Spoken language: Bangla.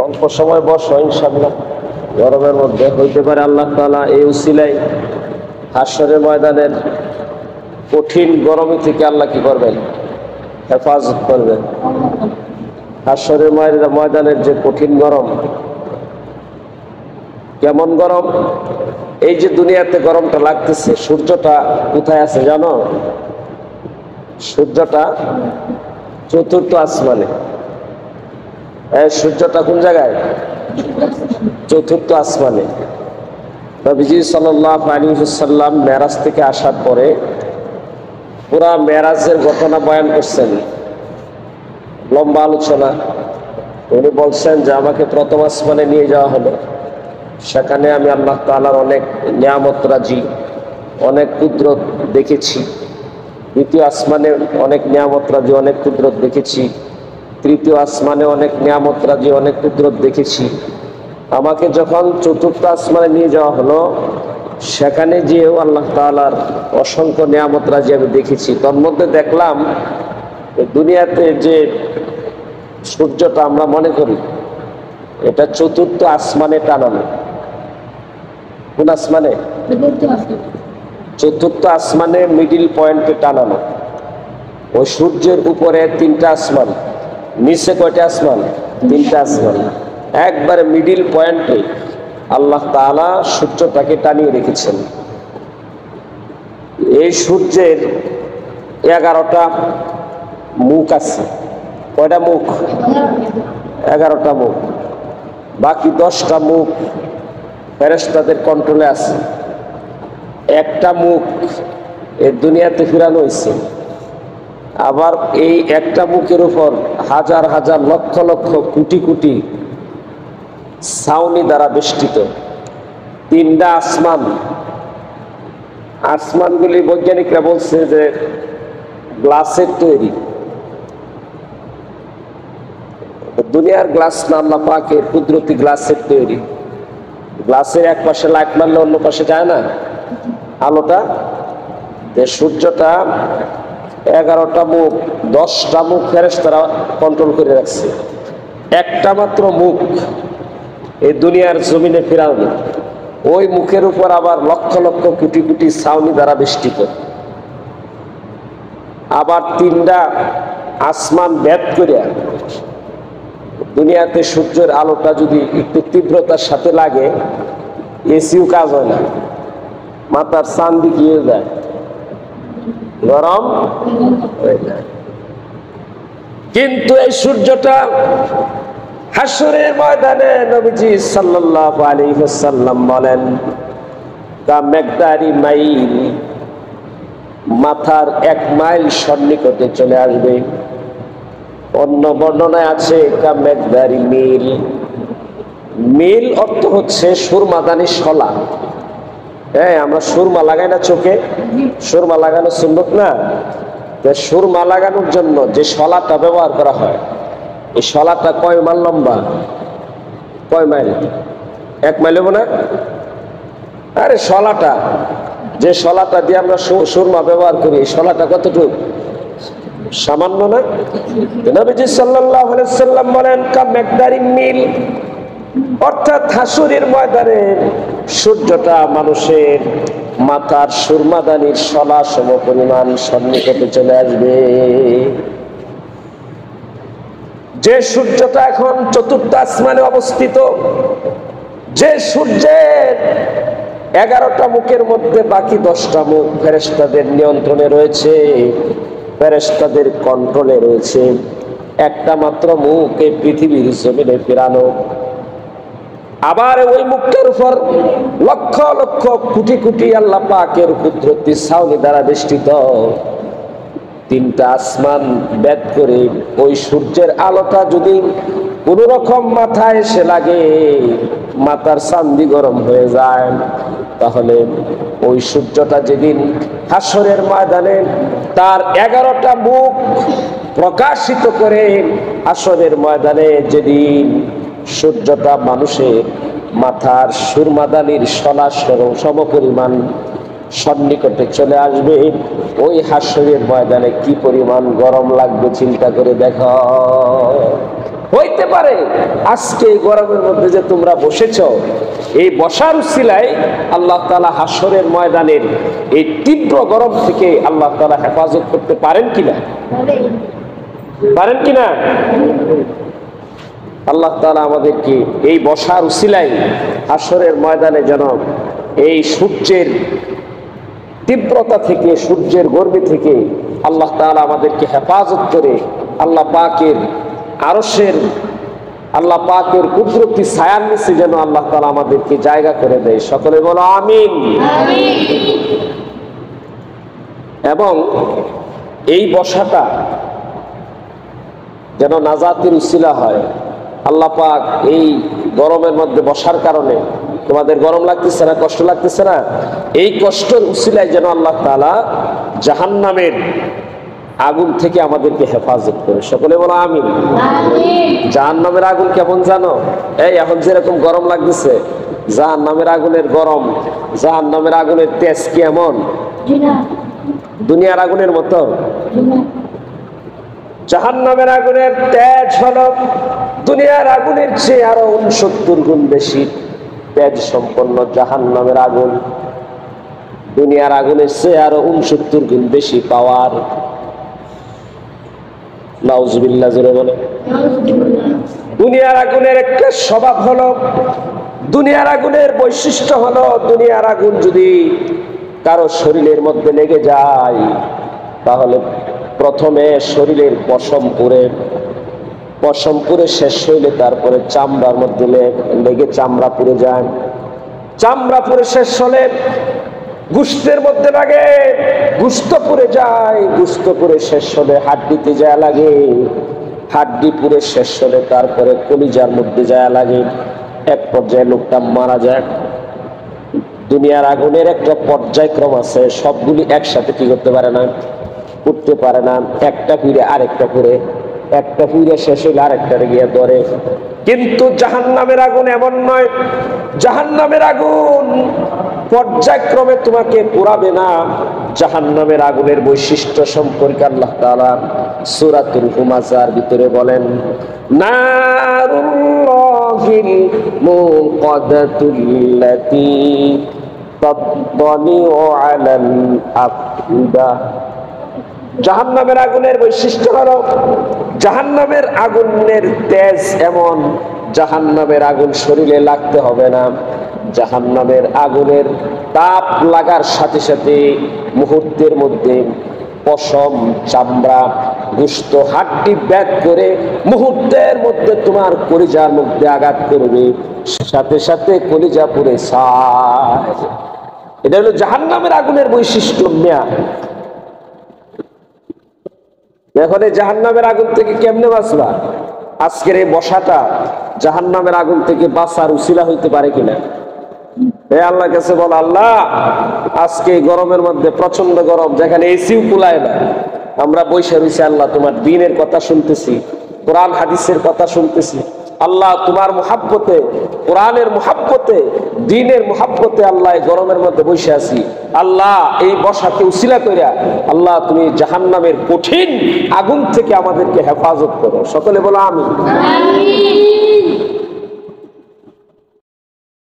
অল্প সময় বসো ইনশাআল্লাহ। গরমের মধ্যে হইতে পারে আল্লাহ তাআলা এই উসিলায় হাশরের ময়দানের কঠিন গরম থেকে আল্লাহ কি করবেন? হেফাজত করবেন। হাশরের ময়দানের যে কঠিন গরম, কেমন গরম? এই যে দুনিয়াতে গরমটা লাগতেছে, সূর্যটা কোথায় আছে জানো? সূর্যটা চতুর্থ আসমানে। সূর্যটা কোন জায়গায়? চতুর্থ আসমানে। নবীজি সাল্লাল্লাহু আলাইহি ওয়াসাল্লাম মেরাজ থেকে আসার পরে পুরা মেরাজের ঘটনা বয়ান করছেন, লম্বা আলোচনা। উনি বলছেন যে আমাকে প্রথম আসমানে নিয়ে যাওয়া হলো, সেখানে আমি আল্লাহ তাআলার অনেক নিয়ামত রাজি, অনেক কুদরত দেখেছি। দ্বিতীয় আসমানে অনেক নিয়ামত রাজি, অনেক কুদরত দেখেছি। তৃতীয় আসমানে অনেক নিয়ামত রাজি, অনেক কুদরত দেখেছি। আমাকে যখন চতুর্থ আসমানে নিয়ে যাওয়া হলো, সেখানে যেও আল্লাহ তাআলার অসংখ্য নিয়ামত রাজি আমি দেখেছি। তার মধ্যে দেখলাম দুনিয়াতে যে সূর্যটা আমরা মনে করি এটা চতুর্থ আসমানে টানানো। কোন আসমানে? চতুর্থ আসমানে মিডিল পয়েন্টে টানানো। ওই সূর্যের উপরে তিনটা আসমান, নিচে কয়টা আসমান? তিনটা আসমান। একবারে মিডিল পয়েন্টে আল্লাহ তাআলা সূর্যটাকে টানিয়ে রেখেছেন। এই সূর্যের 11টা মুখ আছে। কয়টা মুখ? 11টা মুখ। বাকি 10টা মুখ ফেরেশতাদের কন্ট্রোলে আছে। একটা মুখ এই দুনিয়াতে ফিরানো হয়েছে। আবার এই একটা মুখের উপর হাজার হাজার লক্ষ লক্ষ কোটি কোটি ছাউনি দ্বারা বেষ্টিত। তিনটা আসমান, আসমানগুলি বৈজ্ঞানিকরা বলছে যে গ্লাসের তৈরি। দুনিয়ার গ্লাস না, আল্লাহ পাকের কুদরতি গ্লাসের তৈরি। গ্লাসের এক পাশে লাইট মারলে অন্য পাশে যায় না আলোটা। সূর্যটা 11টা মুখ, 10টা মুখ ফেরেশতারা কন্ট্রোল করে রাখছে। একটা মাত্র মুখ এই দুনিয়ার জমিনে ফিরানো। ওই মুখের উপর আবার লক্ষ লক্ষ কোটি কোটি ছাউনি দ্বারা বেষ্টিত। আবার তিনটা আসমান ভেদ করে দুনিয়াতে সূর্যের আলোটা যদি একটু তীব্রতার সাথে লাগে, এসিও কাজ হয় না, মাথার চান্দি গিয়ে যায়, গরম হয়ে যায়। কিন্তু এই সূর্যটা হাশরের ময়দানে নবীজি সাল্লাল্লাহু আলাইহি ওয়াসাল্লাম বলেন কা মিকদারি মাইল, মাথার 1 মাইল সন্নিকটে চলে আসবে। অন্য বর্ণনায় আছে কা মিকদারি মিল। মিল অর্থ হচ্ছে সুরমাদানি শলা। হ্যাঁ, আমরা সুরমা লাগাই না চোখে? সুরমা লাগানো সুন্নত না? সুরমা লাগানোর জন্য যে শলাটা ব্যবহার করা হয়, এই শলাটা কয় মাইল লম্বা? কয় মাইল? 1 মাইল হবে না? আরে শলাটা, যে শলাটা দিয়ে আমরা সুরমা ব্যবহার করি, এই শলাটা কতটুকু? সামান্য না? নবীজি সাল্লাল্লাহু আলাইহি ওয়াসাল্লাম বলেন কা মিকদারি মিল, অর্থাৎ হাশরের ময়দানে সূর্যটা মানুষের মাথার সুরমাদানির শলা সম পরিমাণ সন্নিকটে চলে আসবে। যে সূর্যটা এখন চতুর্থ আসমানে অবস্থিত, যে সূর্যের 11টা মুখের মধ্যে বাকি 10টা মুখ ফেরেশতাদের নিয়ন্ত্রণে রয়েছে, ফেরেশতাদের কন্ট্রোলে রয়েছে, একটা মাত্র মুখ এই পৃথিবীর জমিনে ফেরানো। আবার ওই মুখটার উপর লক্ষ লক্ষ কোটি কোটি আল্লাহ পাকের কুদরতি ছাউনি দ্বারা বেষ্টিত। তিনটা আসমান ভেদ করে ওই সূর্যের আলোটা যদি কোন রকম মাথায় এসে লাগে, মাথার চান্দি গরম হয়ে যায়, তাহলে ওই সূর্যটা যেদিন হাশরের ময়দানে তার 11টা মুখ প্রকাশিত করে হাশরের ময়দানে যেদিন সূর্যটা মানুষের মাথার সুরমাদানির শলা সমপরিমাণ সন্নিকটে চলে আসবে, ওই হাশরের ময়দানে কি পরিমাণ গরম লাগবে চিন্তা করে দেখো। হইতে পারে আজকে এই গরমের মধ্যে যে তোমরা বসেছ, এই বসার উসিলায় আল্লাহ তাআলা হাসরের ময়দানের এই তীব্র গরম থেকে আল্লাহ তাআলা হেফাজত করতে পারেন কিনা? পারেন কিনা? আল্লাহ তাআলা আমাদেরকে এই বসার উসিলায় হাসরের ময়দানে যেন এই সূর্যের তীব্রতা থেকে, সূর্যের গর্মি থেকে আল্লাহ তাআলা আমাদেরকে হেফাজত করে আল্লাহ পাকের কুদরতি ছায়ার নিচে যেন আল্লাহ তাআলা আমাদেরকে জায়গা করে দেয়। সকলে বলো আমিন। এবং এই বসাটা যেন নাজাতের উসিলা হয়। আল্লাহ পাক এই গরমের মধ্যে বসার কারণে তোমাদের গরম লাগতেছে না, কষ্ট লাগতেছে না, এই কষ্টের উসিলায় যেন আল্লাহ তাআলা জাহান্নামের আগুন থেকে আমাদেরকে হেফাজত করে। সকলে বলো আমিন। জাহান্নামের আগুন কেমন জানো? এই এখন যেরকম গরম লাগতেছে, জাহান্নামের আগুনের গরম, জাহান্নামের আগুনের তেজ কি এমন দুনিয়ার আগুনের মতো? জাহান্নামের আগুনের তেজ হলো দুনিয়ার আগুনের চেয়ে আরো 69 গুণ বেশি তেজ সম্পন্ন। জাহান্নামের আগুন দুনিয়ার আগুনের চেয়ে আরো 69 গুণ বেশি পাওয়ার। নাউজুবিল্লাহ জোরে বলে। দুনিয়ার আগুনের একটা স্বভাব হলো, দুনিয়ার আগুনের বৈশিষ্ট্য হলো, দুনিয়ার আগুন যদি কারো শরীরের মধ্যে লেগে যায় তাহলে প্রথমে শরীরের পশম পুড়ে শেষ হইলে তারপরে চামড়ার মধ্যে লেগে চামড়া পুড়ে যায়, চামড়া পুড়ে শেষ হলে গোশতের মধ্যে লাগে, গোশত পুড়ে যায়, গোশত পুড়ে শেষ হলে হাড্ডিতে যায় লাগে, হাড্ডি পুড়ে শেষ হলে তারপরে কলিজার মধ্যে যায় লাগে, এক পর্যায়ে লোকটা মারা যায়। দুনিয়ার আগুনের একটা পর্যায়ক্রম আছে, সবগুলি একসাথে কি করতে পারে না, উঠতে পারে না। একটা পুড়ে আরেকটা পুড়ে, একটা পুড়ে শেষ হইলে আরেকটা গিয়ে ধরে। কিন্তু জাহান্নামের আগুন এমন নয়। জাহান্নামের আগুন পর্যায়ক্রমে তোমাকে পোড়াবে না। জাহান্নামের আগুনের বৈশিষ্ট্য সম্পর্কে আল্লাহ তাআলা সূরাতুল হুমাযার ভিতরে বলেন, নারুল্লাহিল মুকাদ্দাতুল্লাতী তাত্তালিউ আলাল আফইদা। জাহান্নামের আগুনের বৈশিষ্ট্য হলো, জাহান্নামের আগুনের তেজ এমন, জাহান্নামের আগুন শরীরে লাগতে হবে না। জাহান্নামের আগুনের তাপ লাগার সাথে সাথে মুহূর্তের মধ্যে পশম, চামড়া, গোশত, হাড্ডি ব্যাগ করে মুহূর্তের মধ্যে তোমার কলিজার মধ্যে আঘাত করবে, সাথে সাথে কলিজা পুড়ে ছাই। এটা হলো জাহান্নামের আগুনের বৈশিষ্ট্য। এখন এই জাহান্নামের আগুন থেকে কেমনে বাঁচবা? আজকের এই বসাটা জাহান্নামের আগুন থেকে বাঁচার উসিলা হইতে পারে কিনা? আল্লাহর কাছে বল, আল্লাহ আজকে গরমের মধ্যে প্রচন্ড গরম, যেখানে এসিও কুলায় না, আমরা বৈশা রয়েছি, আল্লাহ তোমার দ্বীনের কথা শুনতেছি, কোরআন হাদিসের কথা শুনতেছি। আল্লাহ তোমার মুহাব্বতে, কোরআনের মুহাব্বতে, দ্বীনের মুহাব্বতে আল্লাহ গরমের মধ্যে বসে আছি। আল্লাহ এই বসাকে উসিলা কইরা আল্লাহ তুমি জাহান্নামের কঠিন আগুন থেকে আমাদেরকে হেফাজত করো। সকলে বলো আমিন।